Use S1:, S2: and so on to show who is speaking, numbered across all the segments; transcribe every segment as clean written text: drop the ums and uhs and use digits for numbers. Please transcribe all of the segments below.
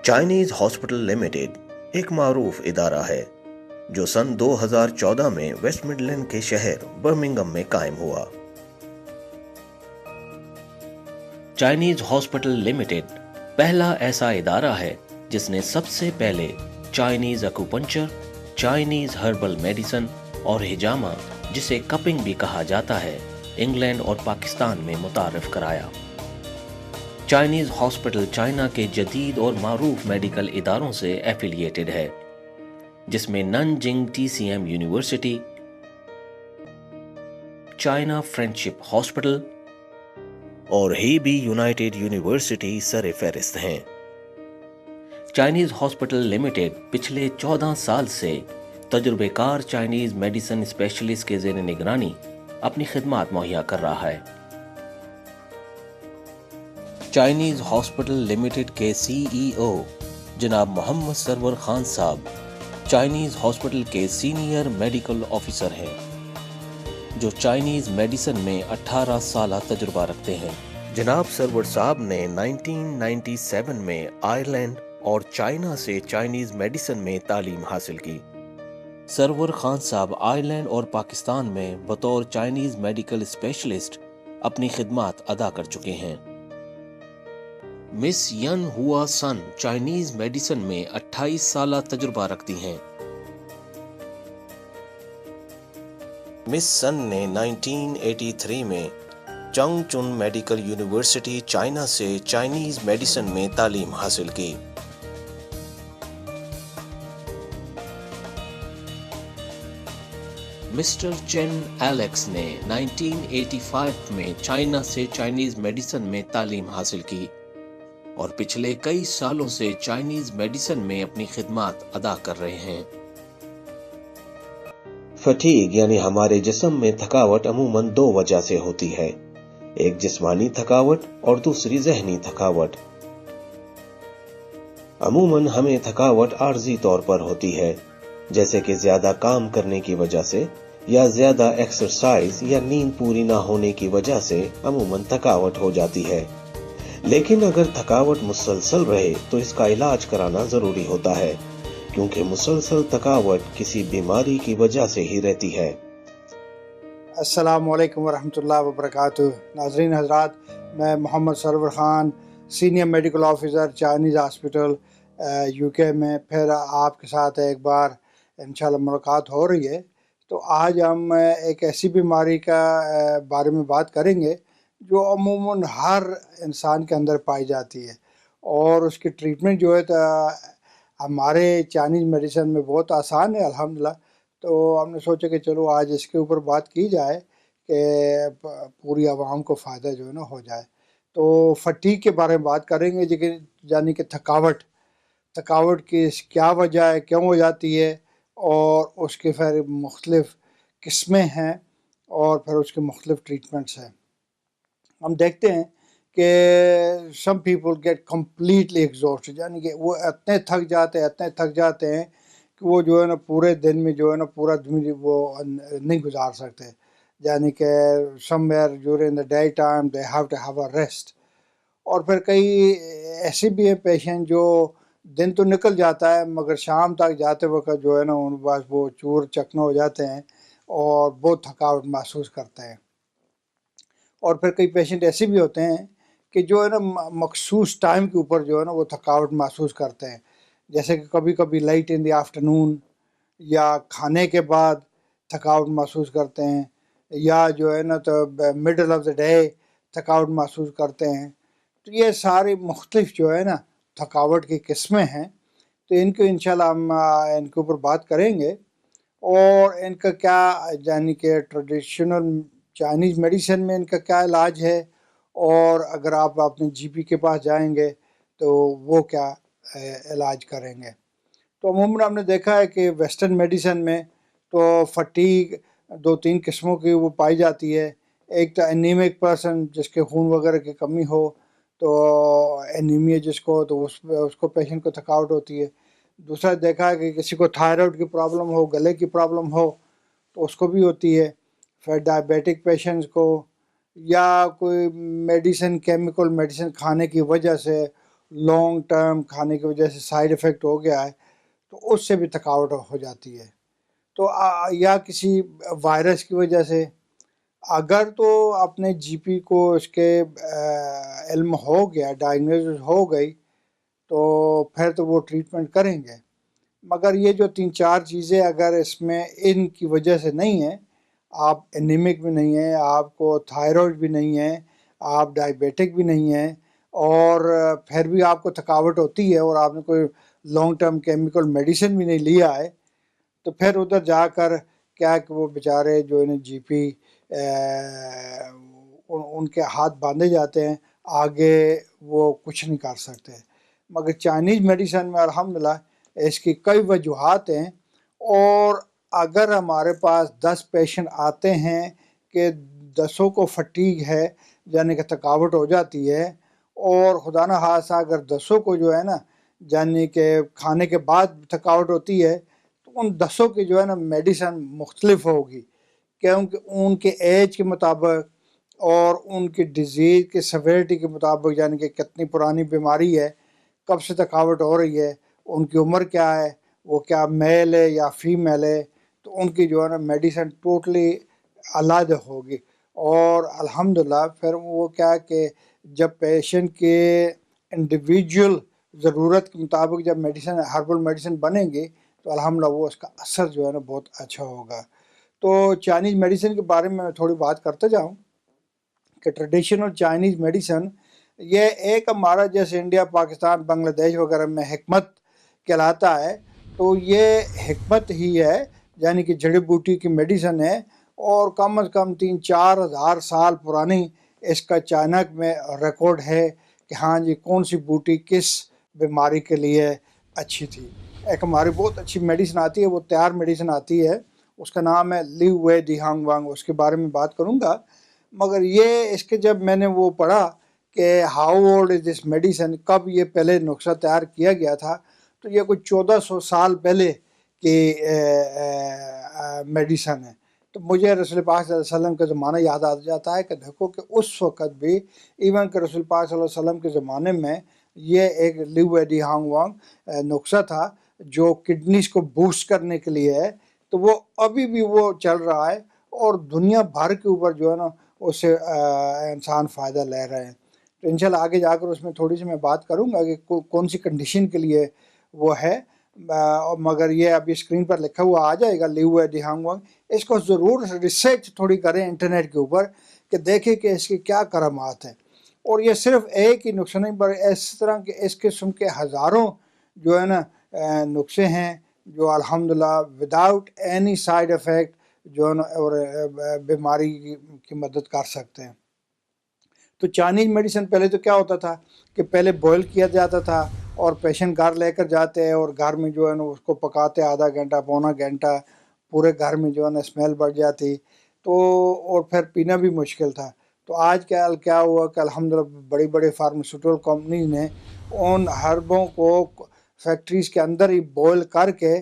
S1: Chinese hospital limited ایک معروف ادارہ ہے جو سن 2014 میں ویسٹ مڈلینڈ کے شہر برمنگھم میں قائم ہوا۔ چائنیز ہاسپٹل لمیٹڈ پہلا ایسا ادارہ ہے جس نے سب سے پہلے چائنیز ایکوپنکچر، چائنیز ہربل میڈیسن اور ہجامہ، جسے کپنگ بھی کہا جاتا ہے، انگلینڈ اور پاکستان میں متعارف کرایا۔ چائنیز ہاسپٹل چائنا کے جدید اور معروف میڈیکل اداروں سے ایفیلیٹڈ ہے، جس میں ننجنگ TCM university, China friendship hospital اور ہیبی یونائٹڈ یونیورسٹی سر فہرست ہیں۔ چائنیز ہاسپٹل لمیٹڈ پچھلے 14 سال سے تجربہ کار چائنیز میڈیسن اسپیشلسٹ کے زیر نگرانی اپنی خدمات مہیا کر رہا ہے۔ چائنیز ہاسپٹل لمیٹڈ کے CEO جناب محمد سرور خان صاحب چائنیز ہاسپٹل کے سینئر میڈیکل آفیسر ہیں، جو چائنیز میڈیسن میں 18 سالہ تجربہ رکھتے ہیں۔ جناب سرور صاحب نے 1997 میں آئرلینڈ اور چائنا سے چائنیز میڈیسن میں تعلیم حاصل کی۔ سرور خان صاحب آئرلینڈ اور پاکستان میں بطور چائنیز میڈیکل اسپیشلسٹ اپنی خدمات ادا کر چکے ہیں۔ مس ین ہوا سن چائنیز میڈیسن میں 28 سالہ تجربہ رکھتی ہیں۔ مس سن نے 1983 میں چنگ چن میڈیکل یونیورسٹی چائنا سے چائنیز میڈیسن میں تعلیم حاصل کی۔ مسٹر چین ایلیکس نے 1985 میں چائنا سے چائنیز میڈیسن میں تعلیم حاصل کی اور پچھلے کئی سالوں سے چائنیز میڈیسن میں اپنی خدمات ادا کر رہے ہیں۔ فٹیگ یعنی ہمارے جسم میں تھکاوٹ عموماً 2 وجہ سے ہوتی ہے، ایک جسمانی تھکاوٹ اور دوسری ذہنی تھکاوٹ۔ عموماً ہمیں تھکاوٹ عارضی طور پر ہوتی ہے، جیسے کہ زیادہ کام کرنے کی وجہ سے یا زیادہ ایکسرسائز یا نیند پوری نہ ہونے کی وجہ سے عموماً تھکاوٹ ہو جاتی ہے۔ لیکن اگر تھکاوٹ مسلسل رہے تو اس کا علاج کرانا ضروری ہوتا ہے، کیونکہ مسلسل تھکاوٹ کسی بیماری کی وجہ سے ہی رہتی ہے۔
S2: السلام علیکم ورحمۃ اللہ وبرکاتہ۔ ناظرین حضرات، میں Muhammad Sarwar Khan, senior medical officer Chinese hospital UK میں پھر آپ کے ساتھ ایک بار انشاءاللہ ملاقات ہو رہی ہے۔ تو آج ہم ایک ایسی بیماری کا بارے میں بات کریں گے جو عموماً ہر انسان کے اندر پائی جاتی ہے، اور اس کی ٹریٹمنٹ جو ہے ہمارے چائنیز میڈیسن میں بہت آسان ہے الحمدللہ۔ تو ہم نے سوچا کہ چلو آج اس کے اوپر بات کی جائے کہ پوری عوام کو فائدہ جو ہے نا ہو جائے۔ تو فٹیگ کے بارے میں بات کریں گے، یعنی کہ تھکاوٹ کی کیا وجہ ہے، کیوں ہو جاتی ہے، اور اس کے پھر مختلف قسمیں ہیں اور پھر اس کے مختلف ٹریٹمنٹس ہیں۔ ہم دیکھتے ہیں کہ some people get completely exhausted, یعنی کہ وہ اتنے تھک جاتے ہیں کہ وہ جو ہے نا پورے دن میں جو ہے نا پورا دن وہ نہیں گزار سکتے، یعنی کہ somewhere during the day time they have to have a rest. اور پھر کئی ایسے بھی ہیں پیشنٹ جو دن تو نکل جاتا ہے مگر شام تک جاتے وقت جو ہے نا ان پاس وہ چور چکنا ہو جاتے ہیں اور بہت تھکاوٹ محسوس کرتے ہیں۔ اور پھر کئی پیشنٹ ایسے بھی ہوتے ہیں کہ جو ہے نا مخصوص ٹائم کے اوپر جو ہے نا وہ تھکاوٹ محسوس کرتے ہیں، جیسے کہ کبھی کبھی لیٹ ان دی آفٹرنون، یا کھانے کے بعد تھکاوٹ محسوس کرتے ہیں، یا جو ہے نا تو مڈل آف دا ڈے تھکاوٹ محسوس کرتے ہیں۔ تو یہ ساری مختلف جو ہے نا تھکاوٹ کی قسمیں ہیں، تو ان کو انشاءاللہ ہم ان کے اوپر بات کریں گے، اور ان کا کیا یعنی کہ ٹریڈیشنل چائنیز میڈیسن میں ان کا کیا علاج ہے، اور اگر آپ اپنے GP کے پاس جائیں گے تو وہ کیا علاج کریں گے۔ تو عموماً ہم نے دیکھا ہے کہ ویسٹرن میڈیسن میں تو فٹیگ 2-3 قسموں کی وہ پائی جاتی ہے۔ ایک تو انیمک پرسن، جس کے خون وغیرہ کی کمی ہو، تو انیمیا جس کو، تو اس کو پیشنٹ کو تھکاوٹ ہوتی ہے۔ دوسرا دیکھا ہے کہ کسی کو تھائرائڈ کی پرابلم ہو، گلے کی پرابلم ہو، تو اس کو بھی ہوتی ہے۔ پھر ڈائبیٹک پیشنٹس کو، یا کوئی میڈیسن کیمیکل میڈیسن کھانے کی وجہ سے لانگ ٹرم کھانے کی وجہ سے سائیڈ افیکٹ ہو گیا ہے تو اس سے بھی تھکاوٹ ہو جاتی ہے. تو یا کسی وائرس کی وجہ سے، اگر تو اپنے جی پی کو اس کے علم ہو گیا، ڈائگنوز ہو گئی، تو پھر تو وہ ٹریٹمنٹ کریں گے. مگر یہ جو 3-4 چیزیں اگر اس میں ان کی وجہ سے نہیں ہیں، آپ انیمک بھی نہیں ہیں، آپ کو تھائرائڈ بھی نہیں ہے، آپ ڈائبیٹک بھی نہیں ہیں، اور پھر بھی آپ کو تھکاوٹ ہوتی ہے اور آپ نے کوئی لانگ ٹرم کیمیکل میڈیسن بھی نہیں لیا ہے، تو پھر ادھر جا کر کیا کہ وہ بیچارے جو انہیں جی پی ان کے ہاتھ باندھے جاتے ہیں، آگے وہ کچھ نہیں کر سکتے. مگر چائنیز میڈیسن میں الحمدللہ اس کی کئی وجوہات ہیں، اور اگر ہمارے پاس 10 پیشنٹ آتے ہیں کہ 10 کو فٹیگ ہے، یعنی کہ تھکاوٹ ہو جاتی ہے، اور خدا نہ خواستہ اگر 10 کو جو ہے نا یعنی کہ کھانے کے بعد تھکاوٹ ہوتی ہے، تو ان 10 کی جو ہے نا میڈیسن مختلف ہوگی، کیونکہ ان کے ایج کے مطابق اور ان کی ڈیزیز کے سیویرٹی کے مطابق، یعنی کہ کتنی پرانی بیماری ہے، کب سے تھکاوٹ ہو رہی ہے، ان کی عمر کیا ہے، وہ کیا میل ہے یا فیمیل ہے، تو ان کی جو ہے نا میڈیسن ٹوٹلی علیحدہ ہوگی. اور الحمدللہ پھر وہ کیا کہ جب پیشنٹ کے انڈیویجول ضرورت کے مطابق جب میڈیسن ہربل میڈیسن بنیں گی تو الحمدللہ وہ اس کا اثر جو ہے نا بہت اچھا ہوگا. تو چائنیز میڈیسن کے بارے میں تھوڑی بات کرتے جاؤں کہ ٹریڈیشنل چائنیز میڈیسن یہ ایک ہمارا جیسے انڈیا، پاکستان، بنگلہ دیش وغیرہ میں حکمت کہلاتا ہے، تو یہ حکمت ہی ہے، یعنی کہ جڑی بوٹی کی میڈیسن ہے، اور کم از کم 3-4 ہزار سال پرانی اس کا چائنا میں ریکارڈ ہے کہ ہاں جی کون سی بوٹی کس بیماری کے لیے اچھی تھی. ایک ہماری بہت اچھی میڈیسن آتی ہے، وہ تیار میڈیسن آتی ہے، اس کا نام ہے لیو وے دی ہانگ وانگ، اس کے بارے میں بات کروں گا. مگر یہ اس کے جب میں نے وہ پڑھا کہ how old is this medicine, کب یہ پہلے نسخہ تیار کیا گیا تھا، تو یہ کوئی 1400 سال پہلے کی میڈیسن ہے. تو مجھے رسول پاک صلی اللہ علیہ وسلم کا زمانہ یاد آ جاتا ہے کہ دیکھو کہ اس وقت بھی ایون کہ رسول پاک صلی اللہ علیہ وسلم کے زمانے میں یہ ایک لیو وے دی ہانگ وانگ نسخہ تھا جو کڈنیز کو بوسٹ کرنے کے لیے ہے، تو وہ ابھی بھی وہ چل رہا ہے، اور دنیا بھر کے اوپر جو ہے نا اس سے انسان فائدہ لے رہے ہیں. تو انشاءاللہ آگے جا کر اس میں تھوڑی سی میں بات کروں گا کہ کون سی کنڈیشن کے لیے وہ ہے، مگر یہ ابھی اسکرین پر لکھا ہوا آ جائے گا لیو وے دی ہانگ وانگ. اس کو ضرور ریسرچ تھوڑی کریں انٹرنیٹ کے اوپر کہ دیکھیں کہ اس کے کیا کرامات ہیں. اور یہ صرف ایک ہی نسخہ نہیں، پر اس طرح کے اس قسم کے ہزاروں جو ہے نا نسخے ہیں جو الحمدللہ وداؤٹ اینی سائیڈ افیکٹ جو ہے نا اور بیماری کی مدد کر سکتے ہیں. تو چائنیز میڈیسن پہلے تو کیا ہوتا تھا کہ پہلے بوائل کیا جاتا تھا اور پیشنٹ گھر لے کر جاتے اور گھر میں جو ہے نا اس کو پکاتے آدھا گھنٹہ پونا گھنٹہ، پورے گھر میں جو ہے نا اسمیل بڑھ جاتی، تو اور پھر پینا بھی مشکل تھا. تو آج کیا ہوا کہ الحمدللہ بڑی بڑی فارماسیوٹیکل کمپنیز نے ان ہربوں کو فیکٹریز کے اندر ہی بوائل کر کے،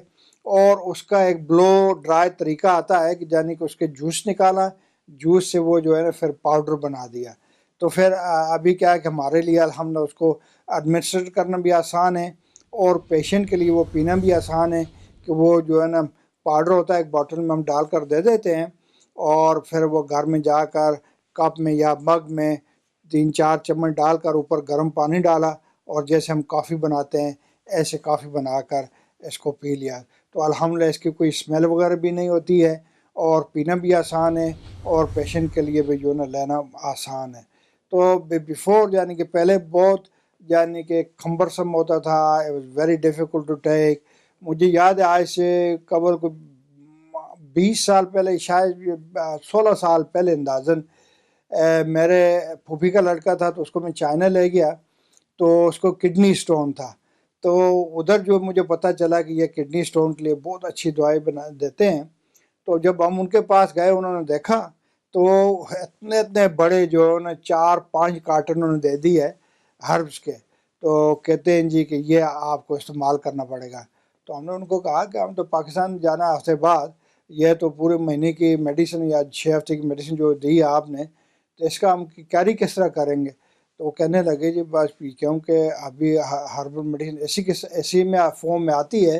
S2: اور اس کا ایک بلو ڈرائی طریقہ آتا ہے کہ یعنی کہ اس کے جوس نکالا، جوس سے وہ جو ہے نا پھر پاؤڈر بنا دیا. تو پھر ابھی کیا ہے کہ ہمارے لیے الحمدللہ اس کو ایڈمنسٹریٹ کرنا بھی آسان ہے، اور پیشنٹ کے لیے وہ پینا بھی آسان ہے کہ وہ جو ہے نا پاؤڈر ہوتا ہے ایک باٹل میں ہم ڈال کر دے دیتے ہیں، اور پھر وہ گھر میں جا کر کپ میں یا مگ میں 3-4 چمچ ڈال کر اوپر گرم پانی ڈالا، اور جیسے ہم کافی بناتے ہیں ایسے کافی بنا کر اس کو پی لیا. تو الحمدللہ اس کی کوئی اسمیل وغیرہ بھی نہیں ہوتی ہے، اور پینا بھی آسان ہے، اور پیشنٹ کے لیے بھی جو ہے نا لینا آسان ہے. تو بیفور یعنی کہ پہلے بہت یعنی کہ کمبرسم ہوتا تھا، it was very difficult to take. مجھے یاد ہے آج سے قبل کو 20 سال پہلے، شاید 16 سال پہلے اندازاً، میرے پھوپھی کا لڑکا تھا تو اس کو میں چائنا لے گیا، تو اس کو کڈنی سٹون تھا. تو ادھر جو مجھے پتہ چلا کہ یہ کڈنی سٹون کے لیے بہت اچھی دوائی بنا دیتے ہیں. تو جب ہم ان کے پاس گئے انہوں نے دیکھا تو اتنے بڑے جو ہے نا 4-5 کارٹن انہوں نے دے دی ہے ہربس کے. تو کہتے ہیں جی کہ یہ آپ کو استعمال کرنا پڑے گا. تو ہم نے ان کو کہا کہ ہم تو پاکستان جانا ہفتے بعد، یہ تو پورے مہینے کی میڈیسن یا 6 ہفتے کی میڈیسن جو دی ہے آپ نے، تو اس کا ہم کیری کس طرح کریں گے. تو وہ کہنے لگے جی بس کیونکہ ابھی ہربل میڈیسن ایسی میں فارم میں آتی ہے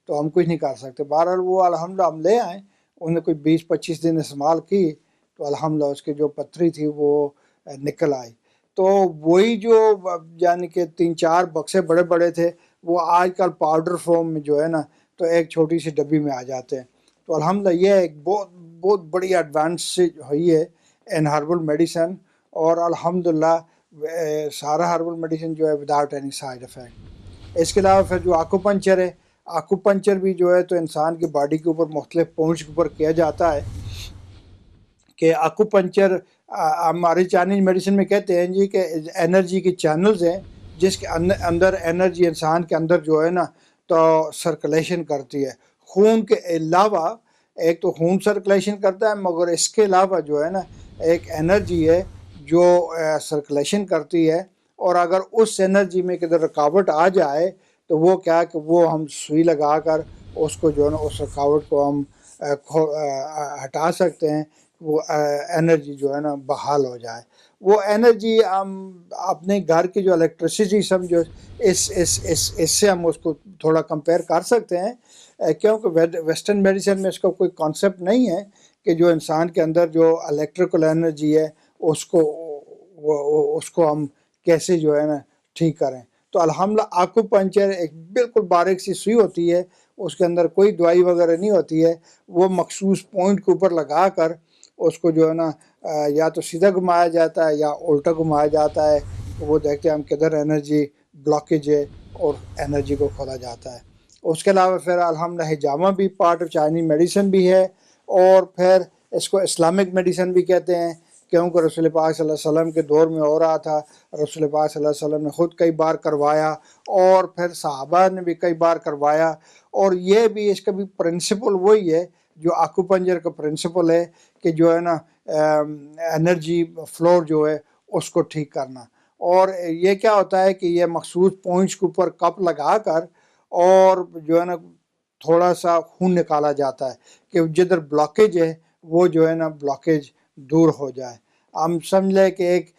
S2: تو ہم کچھ نہیں کر سکتے. بہرحال وہ الحمدللہ ہم لے آئیں, انہوں نے کوئی 20-25 دن استعمال کی تو الحمدللہ اس کی جو پتھری تھی وہ نکل آئی. تو وہی جو یعنی کہ 3-4 بکسے بڑے بڑے تھے وہ آج کل پاؤڈر فارم میں جو ہے نا تو ایک چھوٹی سی ڈبی میں آ جاتے ہیں. تو الحمدللہ یہ ایک بہت بڑی ایڈوانس ہوئی ہے ان ہربل میڈیسن, اور الحمدللہ سارا ہربل میڈیسن جو ہے وداؤٹ اینی سائیڈ افیکٹ. اس کے علاوہ پھر جو آکوپنچر ہے, آکوپنچر بھی جو ہے تو انسان کی باڈی کے اوپر مختلف پوائنٹس کے اوپر کیا جاتا ہے. کہ آکوپنچر ہماری چائنیز میڈیسن میں کہتے ہیں جی کہ انرجی کی چینلز ہیں جس کے اندر انرجی انسان کے اندر جو ہے نا تو سرکولیشن کرتی ہے. خون کے علاوہ ایک تو خون سرکولیشن کرتا ہے, مگر اس کے علاوہ جو ہے نا ایک انرجی ہے جو سرکولیشن کرتی ہے, اور اگر اس انرجی میں کدھر رکاوٹ آ جائے تو وہ کیا کہ وہ ہم سوئی لگا کر اس کو جو ہے نا اس رکاوٹ کو ہم ہٹا سکتے ہیں, وہ انرجی جو ہے نا بحال ہو جائے. وہ انرجی ہم اپنے گھر کی جو الیکٹریسٹی سمجھو اس سے ہم اس کو تھوڑا کمپیئر کر سکتے ہیں, کیونکہ ویسٹرن میڈیسن میں اس کا کوئی کانسیپٹ نہیں ہے کہ جو انسان کے اندر جو الیکٹریکل انرجی ہے اس کو ہم کیسے جو ہے نا ٹھیک کریں. تو الحمدللہ آکوپنچر ایک بالکل باریک سی سوئی ہوتی ہے, اس کے اندر کوئی دوائی وغیرہ نہیں ہوتی ہے, وہ مخصوص پوائنٹ کے اوپر لگا کر اس کو جو ہے نا یا تو سیدھا گھمایا جاتا ہے یا الٹا گھمایا جاتا ہے, تو وہ دیکھتے ہیں ہم کدھر انرجی بلاکیج ہے اور انرجی کو کھولا جاتا ہے. اس کے علاوہ پھر الحمدللہ حجامہ بھی پارٹ آف چائنیز میڈیسن بھی ہے, اور پھر اس کو اسلامک میڈیسن بھی کہتے ہیں, کیونکہ رسول پاک صلی اللہ علیہ وسلم کے دور میں ہو رہا تھا. رسول پاک صلی اللہ علیہ وسلم نے خود کئی بار کروایا, اور پھر صحابہ نے بھی کئی بار کروایا, اور یہ بھی اس کا بھی پرنسپل وہی ہے جو آکوپنچر کا پرنسپل ہے کہ جو ہے نا انرجی فلو جو ہے اس کو ٹھیک کرنا. اور یہ کیا ہوتا ہے کہ یہ مخصوص پوائنٹس کے اوپر کپ لگا کر اور جو ہے نا تھوڑا سا خون نکالا جاتا ہے کہ جدھر بلاکیج ہے وہ جو ہے نا بلاکیج دور ہو جائے. ہم سمجھ لیں کہ ایک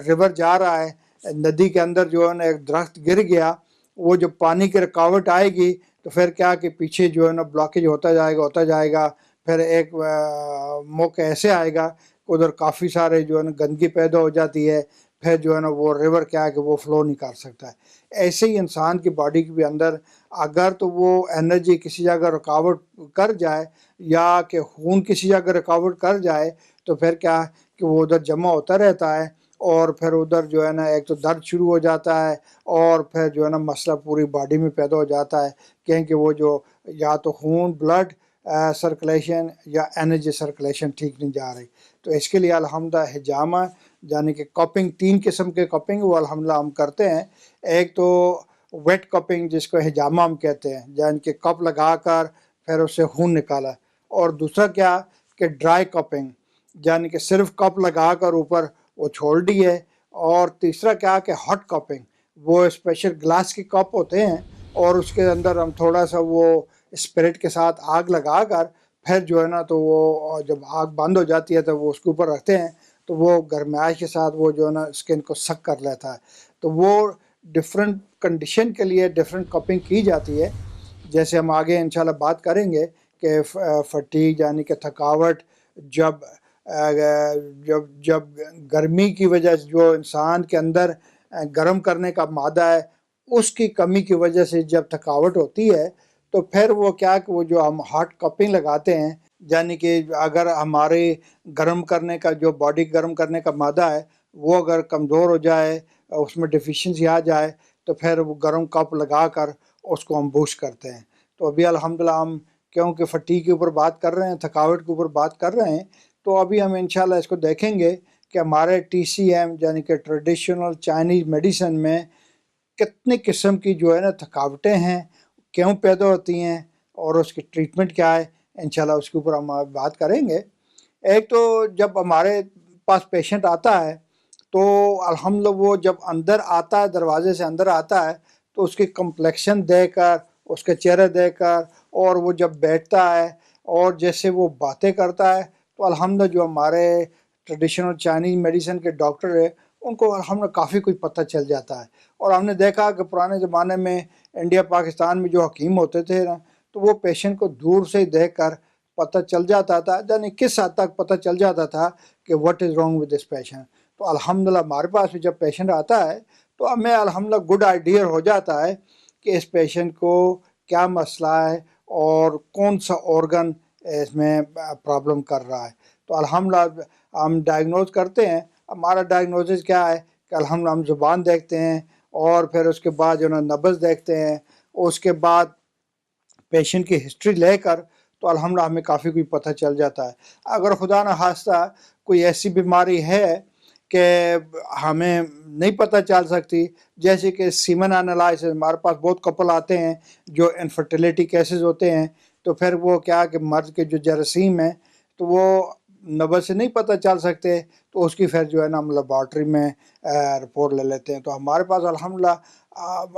S2: ریور جا رہا ہے, ندی کے اندر جو ہے نا ایک درخت گر گیا, وہ جب پانی کی رکاوٹ آئے گی تو پھر کیا کہ پیچھے جو ہے نا بلاکیج ہوتا جائے گا. پھر ایک موقع ایسے آئے گا کہ ادھر کافی سارے جو ہے نا گندگی پیدا ہو جاتی ہے, پھر جو ہے نا وہ ریور کیا ہے کہ وہ فلو نہیں کر سکتا ہے. ایسے ہی انسان کی باڈی کے بھی اندر اگر تو وہ انرجی کسی جگہ رکاوٹ کر جائے یا کہ خون کسی جگہ رکاوٹ کر جائے تو پھر کیا کہ وہ ادھر جمع ہوتا رہتا ہے, اور پھر ادھر جو ہے نا ایک تو درد شروع ہو جاتا ہے, اور پھر جو ہے نا مسئلہ پوری باڈی میں پیدا ہو جاتا ہے, کیونکہ وہ جو یا تو خون بلڈ سرکولیشن یا انرجی سرکولیشن ٹھیک نہیں جا رہی. تو اس کے لیے الحمدللہ حجامہ یعنی کہ کپنگ 3 قسم کے کپنگ وہ الحمدللہ ہم کرتے ہیں. ایک تو ویٹ کپنگ جس کو حجامہ ہم کہتے ہیں, یعنی کہ کپ لگا کر پھر اس سے خون نکالا, اور دوسرا کیا کہ ڈرائی کپنگ یعنی کہ صرف کپ لگا کر اوپر وہ چھوڑ دی ہے, اور تیسرا کیا کہ ہاٹ کپنگ, وہ اسپیشل گلاس کے کپ ہوتے ہیں اور اس کے اندر ہم تھوڑا سا وہ اسپرٹ کے ساتھ آگ لگا کر پھر جو ہے نا تو وہ جب آگ بند ہو جاتی ہے تو وہ اس کے اوپر رکھتے ہیں تو وہ گرمائش کے ساتھ وہ جو ہے نا اسکن کو سک کر لیتا ہے. تو وہ ڈفرینٹ کنڈیشن کے لیے ڈفرینٹ کپنگ کی جاتی ہے, جیسے ہم آگے انشاءاللہ بات کریں گے کہ فٹیگ یعنی کہ تھکاوٹ جب گرمی کی وجہ سے جو انسان کے اندر گرم کرنے کا مادہ ہے اس کی کمی کی وجہ سے جب تھکاوٹ ہوتی ہے تو پھر وہ کیا کہ وہ جو ہم ہاٹ کپنگ لگاتے ہیں, یعنی کہ اگر ہمارے گرم کرنے کا جو باڈی گرم کرنے کا مادہ ہے وہ اگر کمزور ہو جائے, اس میں ڈیفیشنسی آ جائے تو پھر وہ گرم کپ لگا کر اس کو ہم بوسٹ کرتے ہیں. تو ابھی الحمدللہ ہم کیونکہ فٹیگ کے اوپر بات کر رہے ہیں, تھکاوٹ کے اوپر بات کر رہے ہیں, تو ابھی ہم انشاءاللہ اس کو دیکھیں گے کہ ہمارے TCM یعنی کہ ٹریڈیشنل چائنیز میڈیسن میں کتنے قسم کی جو ہے نا تھکاوٹیں ہیں, کیوں پیدا ہوتی ہیں, اور اس کی ٹریٹمنٹ کیا ہے, انشاءاللہ اس کے اوپر ہم بات کریں گے. ایک تو جب ہمارے پاس پیشنٹ آتا ہے تو الحمدللہ وہ جب اندر آتا ہے, دروازے سے اندر آتا ہے, تو اس کی کمپلیکشن دیکھ کر, اس کے چہرے دیکھ کر, اور وہ جب بیٹھتا ہے اور جیسے وہ باتیں کرتا ہے, تو الحمدللہ جو ہمارے ٹریڈیشنل چائنیز میڈیسن کے ڈاکٹر ہے ان کو ہمیں کافی کچھ پتہ چل جاتا ہے. اور ہم نے دیکھا کہ پرانے زمانے میں انڈیا پاکستان میں جو حکیم ہوتے تھے نا تو وہ پیشنٹ کو دور سے دیکھ کر پتہ چل جاتا تھا، یعنی کس حد تک پتہ چل جاتا تھا کہ what is wrong with this patient. تو الحمدللہ ہمارے پاس بھی جب پیشنٹ آتا ہے تو ہمیں الحمدللہ گڈ آئیڈیا ہو جاتا ہے کہ اس پیشنٹ کو کیا مسئلہ ہے اور کون سا آرگن اس میں پرابلم کر رہا ہے. تو الحمدللہ ہم ڈائگنوز کرتے ہیں. ہمارا ڈائگنوزس کیا ہے کہ الحمدللہ ہم زبان دیکھتے ہیں اور پھر اس کے بعد جو ہے نبض دیکھتے ہیں. اس کے بعد پیشنٹ کی ہسٹری لے کر تو الحمدللہ ہمیں کافی کچھ پتہ چل جاتا ہے. اگر خدا نہ خواستہ کوئی ایسی بیماری ہے کہ ہمیں نہیں پتہ چل سکتی، جیسے کہ سیمن انالائسس، ہمارے پاس بہت کپل آتے ہیں جو انفرٹیلیٹی کیسز ہوتے ہیں، تو پھر وہ کیا کہ مرد کے جو جراثیم ہیں تو وہ نبض سے نہیں پتہ چل سکتے، تو اس کی پھر جو ہے نا ہم لیبارٹری میں رپورٹ لے لیتے ہیں. تو ہمارے پاس الحمدللہ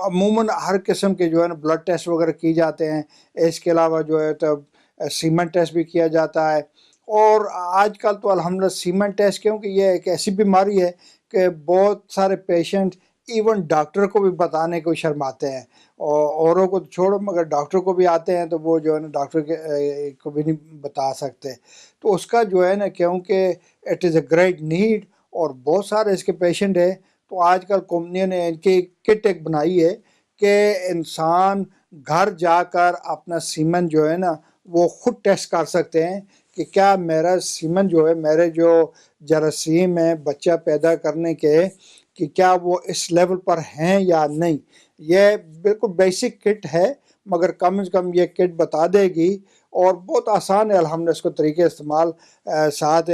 S2: عموماً ہر قسم کے جو ہے نا بلڈ ٹیسٹ وغیرہ کی جاتے ہیں. اس کے علاوہ جو ہے تو سیمن ٹیسٹ بھی کیا جاتا ہے. اور آج کل تو الحمدللہ سیمن ٹیسٹ، کیونکہ یہ ایک ایسی بیماری ہے کہ بہت سارے پیشنٹ ایون ڈاکٹر کو بھی بتانے کو شرماتے ہیں، اور اوروں کو چھوڑو مگر ڈاکٹر کو بھی آتے ہیں تو وہ جو ہے نا ڈاکٹر کو بھی نہیں بتا سکتے. تو اس کا جو ہے نا کیونکہ it is a great need اور بہت سارے اس کے پیشنٹ ہیں، تو آج کل کمپنیوں نے ان کی کٹ ایک بنائی ہے کہ انسان گھر جا کر اپنا سیمن جو ہے نا وہ خود ٹیسٹ کر سکتے ہیں کہ کیا میرا سیمن جو ہے، میرے جو جراثیم ہیں بچہ پیدا کرنے کے، کہ کیا وہ اس لیول پر ہیں یا نہیں. یہ بالکل بیسک کٹ ہے مگر کم از کم یہ کٹ بتا دے گی، اور بہت آسان ہے الحمدللہ اس کو طریقے استعمال. ساتھ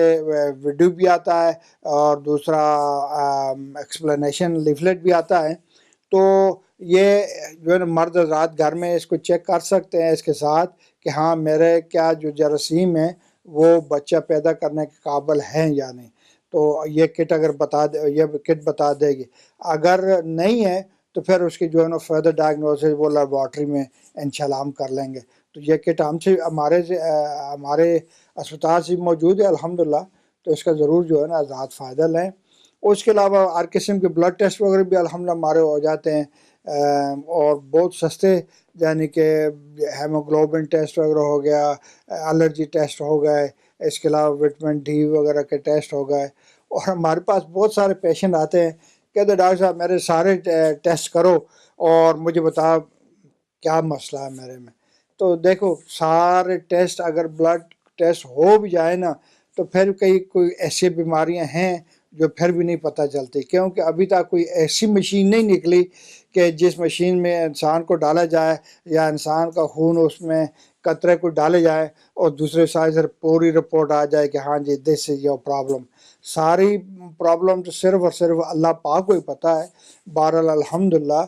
S2: ویڈیو بھی آتا ہے اور دوسرا ایکسپلینیشن لیفلیٹ بھی آتا ہے. تو یہ جو ہے نا مرد حضرات گھر میں اس کو چیک کر سکتے ہیں اس کے ساتھ کہ ہاں میرے کیا جو جراثیم ہیں وہ بچہ پیدا کرنے کے قابل ہیں یا نہیں. تو یہ کٹ اگر یہ کٹ بتا دے گی. اگر نہیں ہے تو پھر اس کی جو ہے نا فردر ڈائگنوسس وہ لیبارٹری میں انشاءاللہ ہم کر لیں گے. تو یہ کٹ ہمارے اسپتال سے موجود ہے الحمدللہ، تو اس کا ضرور جو ہے نا آزاد فائدہ لیں. اس کے علاوہ ہر قسم کے بلڈ ٹیسٹ وغیرہ بھی الحمدللہ ہمارے ہو جاتے ہیں، اور بہت سستے، یعنی کہ ہیموگلوبن ٹیسٹ وغیرہ ہو گیا، الرجی ٹیسٹ ہو گئے، اس کے علاوہ وٹامن ڈی وغیرہ کے ٹیسٹ ہو گئے. اور ہمارے پاس بہت سارے پیشنٹ آتے ہیں کہتے ڈاکٹر صاحب میرے سارے ٹیسٹ کرو اور مجھے بتاؤ کیا مسئلہ ہے میرے میں. تو دیکھو سارے ٹیسٹ اگر بلڈ ٹیسٹ ہو بھی جائے نا تو پھر کوئی ایسی بیماریاں ہیں جو پھر بھی نہیں پتہ چلتی، کیونکہ ابھی تک کوئی ایسی مشین نہیں نکلی کہ جس مشین میں انسان کو ڈالا جائے یا انسان کا خون اس میں قطرے کو ڈالے جائے اور دوسرے سائڈ سے پوری رپورٹ آ جائے کہ ہاں جی دس از یور پرابلم. ساری پرابلم تو صرف اور صرف اللہ پاک کو ہی پتہ ہے. بہرحال الحمدللہ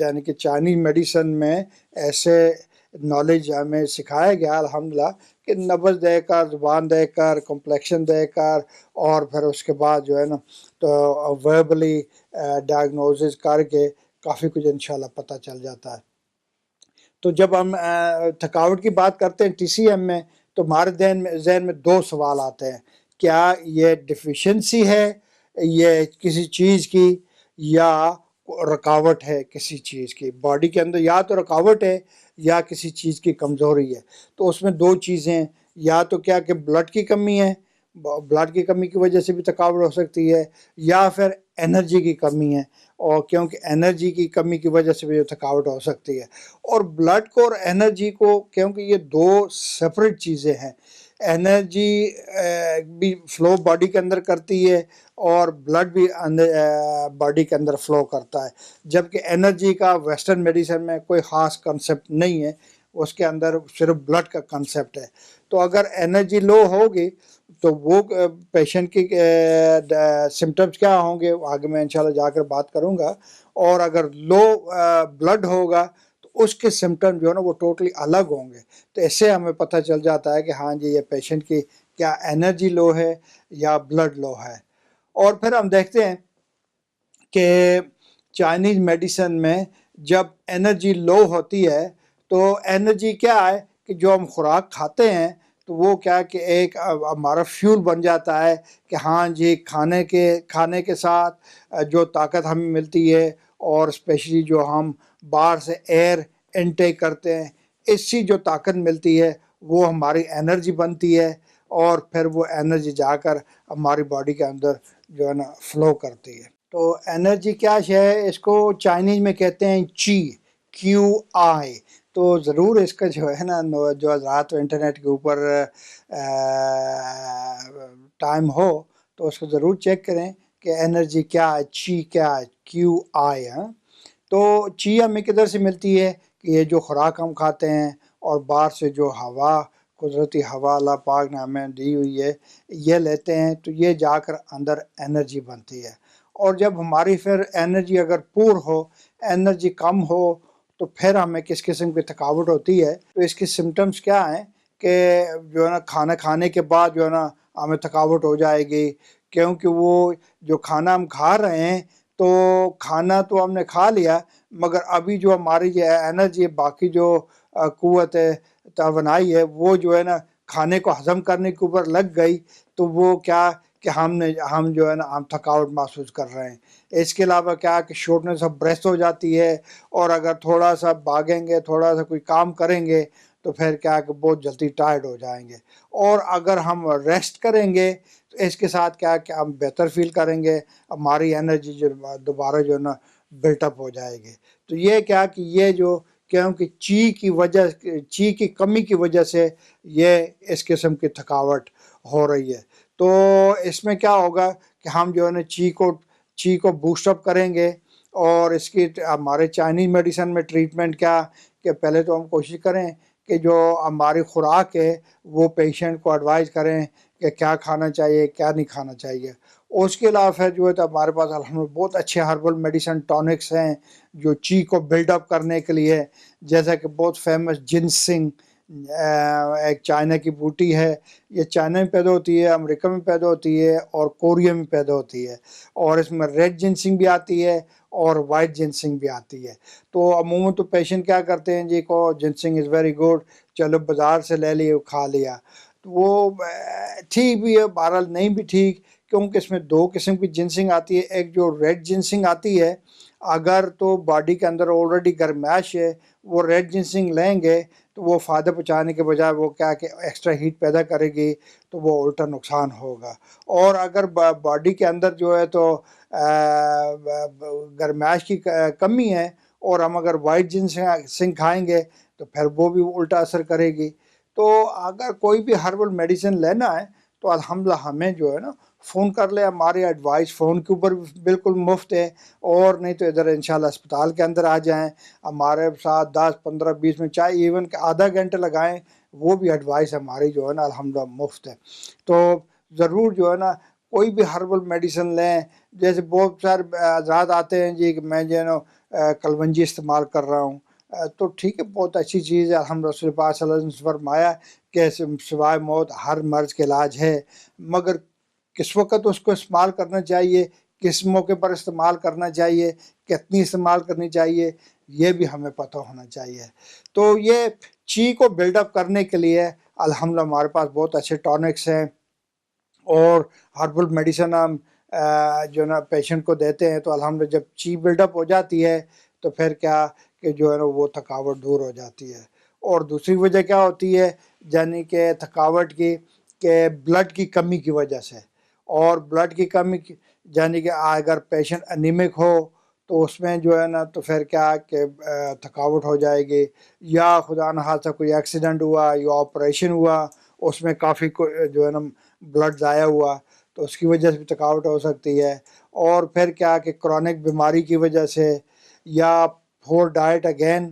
S2: یعنی کہ چائنیز میڈیسن میں ایسے نالج ہمیں سکھایا گیا الحمدللہ کہ نبض دے کر، زبان دے کر، کمپلیکشن دے کر، اور پھر اس کے بعد جو ہے نا تو وربلی ڈائگنوزز کر کے کافی کچھ انشاءاللہ پتہ چل جاتا ہے. تو جب ہم تھکاوٹ کی بات کرتے ہیں ٹی سی ایم میں تو ہمارے ذہن میں دو سوال آتے ہیں. کیا یہ ڈیفیشنسی ہے یہ کسی چیز کی، یا رکاوٹ ہے کسی چیز کی باڈی کے اندر؟ یا تو رکاوٹ ہے یا کسی چیز کی کمزوری ہے. تو اس میں دو چیزیں، یا تو کیا کہ بلڈ کی کمی ہے، بلڈ کی کمی کی وجہ سے بھی تھکاوٹ ہو سکتی ہے، یا پھر انرجی کی کمی ہے، اور کیونکہ انرجی کی کمی کی وجہ سے بھی تھکاوٹ ہو سکتی ہے. اور بلڈ کو اور انرجی کو، کیونکہ یہ دو سپریٹ چیزیں ہیں، انرجی بھی فلو باڈی کے اندر کرتی ہے اور بلڈ بھی باڈی کے اندر فلو کرتا ہے. جبکہ انرجی کا ویسٹرن میڈیسن میں کوئی خاص کنسپٹ نہیں ہے، اس کے اندر صرف بلڈ کا کنسپٹ ہے. تو اگر انرجی لو ہوگی تو وہ پیشنٹ کی سمٹمز کیا ہوں گے آگے میں انشاءاللہ جا کر بات کروں گا. اور اگر لو بلڈ ہوگا تو اس کے سمٹم جو ہے نا وہ ٹوٹلی الگ ہوں گے. تو اس سے ہمیں پتہ چل جاتا ہے کہ ہاں جی یہ پیشنٹ کی کیا انرجی لو ہے یا بلڈ لو ہے. اور پھر ہم دیکھتے ہیں کہ چائنیز میڈیسن میں جب انرجی لو ہوتی ہے تو انرجی کیا ہے کہ جو ہم خوراک کھاتے ہیں تو وہ کیا کہ ایک ہمارا فیول بن جاتا ہے کہ ہاں جی کھانے کے ساتھ جو طاقت ہمیں ملتی ہے، اور اسپیشلی جو ہم باہر سے ایئر انٹیک کرتے ہیں، اس سے جو طاقت ملتی ہے وہ ہماری انرجی بنتی ہے، اور پھر وہ انرجی جا کر ہماری باڈی کے اندر جو ہے نا فلو کرتی ہے۔ تو انرجی کیا ہے، اس کو چائنیز میں کہتے ہیں چی، QI۔ تو ضرور اس کا جو ہے نا جو حضرات انٹرنیٹ کے اوپر ٹائم ہو تو اس کو ضرور چیک کریں کہ انرجی کیا ہے، چی کیا ہے، QI۔ ہاں، تو چی ہمیں کدھر سے ملتی ہے کہ یہ جو خوراک ہم کھاتے ہیں اور باہر سے جو ہوا، قدرتی ہوا اللہ پاک نے ہمیں دی ہوئی ہے، یہ لیتے ہیں تو یہ جا کر اندر انرجی بنتی ہے۔ اور جب ہماری پھر انرجی اگر پور ہو، انرجی کم ہو، تو پھر ہمیں کس قسم کی تھکاوٹ ہوتی ہے۔ تو اس کی سمٹمز کیا ہیں کہ جو ہے نا کھانا کھانے کے بعد جو ہے نا ہمیں تھکاوٹ ہو جائے گی، کیونکہ وہ جو کھانا ہم کھا رہے ہیں، تو کھانا تو ہم نے کھا لیا، مگر ابھی جو ہماری جو انرجی باقی جو قوت توانائی ہے وہ جو ہے نا کھانے کو ہضم کرنے کے اوپر لگ گئی، تو وہ کیا کہ ہم جو ہے نا ہم تھکاوٹ محسوس کر رہے ہیں۔ اس کے علاوہ کیا کہ شارٹنس آف بریتھ ہو جاتی ہے، اور اگر تھوڑا سا بھاگیں گے، تھوڑا سا کوئی کام کریں گے تو پھر کیا کہ بہت جلدی ٹائرڈ ہو جائیں گے۔ اور اگر ہم ریسٹ کریں گے تو اس کے ساتھ کیا کہ ہم بہتر فیل کریں گے، ہماری انرجی جو دوبارہ جو ہے نا بلٹ اپ ہو جائے گی۔ تو یہ کیا کہ یہ جو کیونکہ چی کی کمی کی وجہ سے یہ اس قسم کی تھکاوٹ ہو رہی ہے۔ تو اس میں کیا ہوگا کہ ہم جو ہے نا چی کو بوسٹ اپ کریں گے، اور اس کی ہمارے چائنیز میڈیسن میں ٹریٹمنٹ کیا کہ پہلے تو ہم کوشش کریں کہ جو ہماری خوراک ہے وہ پیشنٹ کو ایڈوائز کریں کہ کیا کھانا چاہیے، کیا نہیں کھانا چاہیے۔ اس کے علاوہ پھر جو ہے تو ہمارے پاس الحمدللہ بہت اچھے ہربل میڈیسن ٹونکس ہیں جو چی کو بلڈ اپ کرنے کے لیے، جیسا کہ بہت فیمس جنسنگ، ایک چائنا کی بوٹی ہے، یہ چائنا میں پیدا ہوتی ہے، امریکہ میں پیدا ہوتی ہے، اور کوریا میں پیدا ہوتی ہے، اور اس میں ریڈ جنسنگ بھی آتی ہے اور وائٹ جنسنگ بھی آتی ہے۔ تو عموماً تو پیشنٹ کیا کرتے ہیں جی کو جنسنگ از ویری گڈ، چلو بازار سے لے لیے کھا لیا، تو وہ ٹھیک بھی ہے، بہرحال نہیں بھی ٹھیک، کیونکہ اس میں دو قسم کی جنسنگ آتی ہے۔ ایک جو ریڈ جنسنگ آتی ہے، اگر تو باڈی کے اندر آلریڈی گرمائش ہے، وہ ریڈ جنسنگ لیں گے تو وہ فائدہ پہنچانے کے بجائے وہ کیا کہ ایکسٹرا ہیٹ پیدا کرے گی، تو وہ الٹا نقصان ہوگا۔ اور اگر باڈی کے اندر جو ہے تو گرمائش کی کمی ہے، اور ہم اگر وائٹ جنسنگ کھائیں گے تو پھر وہ بھی الٹا اثر کرے گی۔ تو اگر کوئی بھی ہربل میڈیسن لینا ہے تو الحمدللہ ہمیں جو ہے نا فون کر لے، ہماری ایڈوائس فون کے اوپر بالکل مفت ہے، اور نہیں تو ادھر انشاءاللہ اسپتال کے اندر آ جائیں، ہمارے ساتھ 10 15 20 منٹ، چاہے ایون کہ آدھا گھنٹہ لگائیں، وہ بھی ایڈوائس ہماری جو ہے نا الحمدللہ مفت ہے۔ تو ضرور جو ہے نا کوئی بھی ہربل میڈیسن لیں۔ جیسے بہت سارے حضرات آتے ہیں جی کہ میں جو ہے نا کلونجی استعمال کر رہا ہوں، تو ٹھیک ہے، بہت اچھی چیز ہے، الحمدللہ رسول پاک صلی اللہ علیہ وسلم نے فرمایا کہ سوائے موت ہر مرض کا علاج ہے، مگر کس وقت اس کو استعمال کرنا چاہیے، کس موقع پر استعمال کرنا چاہیے، کتنی استعمال کرنی چاہیے، یہ بھی ہمیں پتہ ہونا چاہیے۔ تو یہ چی کو بلڈ اپ کرنے کے لیے الحمدللہ ہمارے پاس بہت اچھے ٹونکس ہیں، اور ہربل میڈیسن ہم جو نا پیشنٹ کو دیتے ہیں، تو الحمدللہ جب چی بلڈ اپ ہو جاتی ہے تو پھر کیا کہ جو ہے نا وہ تھکاوٹ دور ہو جاتی ہے۔ اور دوسری وجہ کیا ہوتی ہے، یعنی کہ تھکاوٹ کی، کہ بلڈ کی کمی کی وجہ سے، اور بلڈ کی کمی یعنی کہ اگر پیشنٹ انیمک ہو تو اس میں جو ہے نا تو پھر کیا کہ تھکاوٹ ہو جائے گی، یا خدا نخواستہ کوئی ایکسیڈنٹ ہوا یا آپریشن ہوا، اس میں کافی جو ہے نا بلڈ ضائع ہوا، تو اس کی وجہ سے بھی تھکاوٹ ہو سکتی ہے۔ اور پھر کیا کہ کرونک بیماری کی وجہ سے، یا پور ڈائٹ اگین،